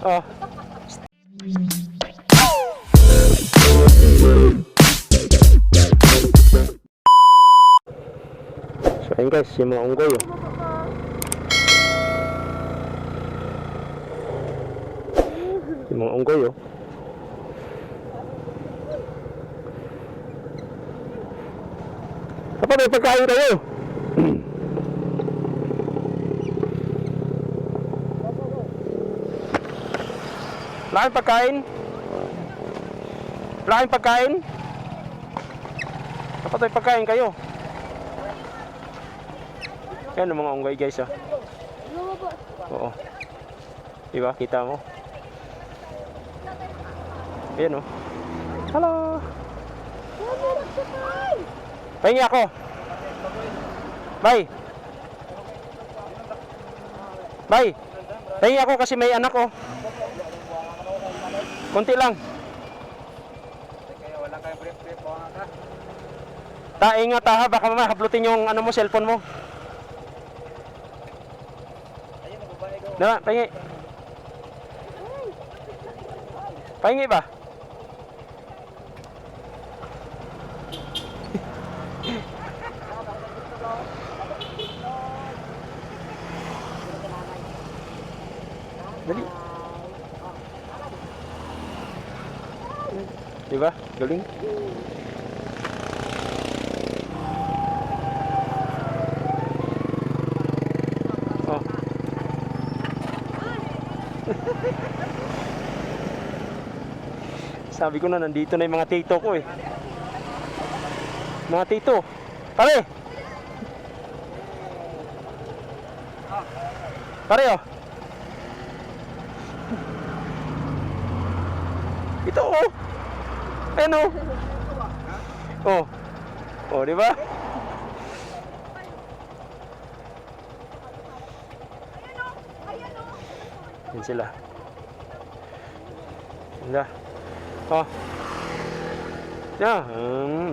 Oh. So ayun guys, yung mga unggoy oh. Yung mga unggoy oh. Kapag may pagkain kayo. Laking pagkain. Laking pagkain. Kapag may pagkain kayo. Yan ang mga unggoy guys oh. Oo. Diba? Kita mo? Ayan oh. Hello. Pahingi ako. Bye. Bye. Pahingi ako kasi may anak oh. Kunti lang. Wala kayong brief-brief po nga. Ingat ha, baka mamaya hablutin yung ano mo, cellphone mo. Diba? Pahingi. Pahingi ba? Dali. Diba? Galing. Oh. Sabi ko na nandito na yung mga tito ko eh. Mga tito. Pare. Pare oh. Ito oh. Ano? Oh. Oh, di ba? Yan sila. Sila. Oh.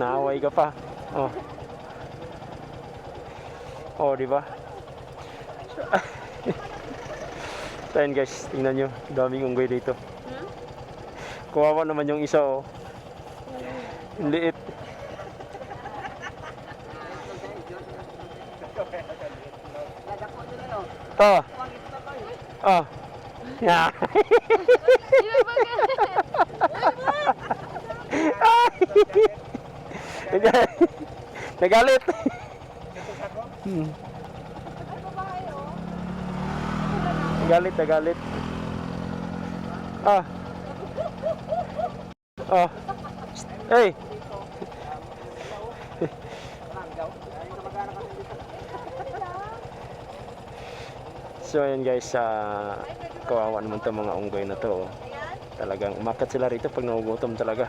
Naaway ka pa. Oh. Oh, di ba? So, ayan guys, tingnan nyo. Daming unggoy dito. Kawawa naman yung isa oh. Liit. To. Oh. Yeah. Nagalit. Nagalit. Ah. Oh. Hey. So ayan guys, kawawa naman itong mga unggoy na to. Talagang umakyat sila rito pag nagugutom talaga.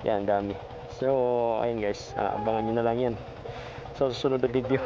Yan, dami. So ayun guys, abangan nyo na lang yan sa susunod na video.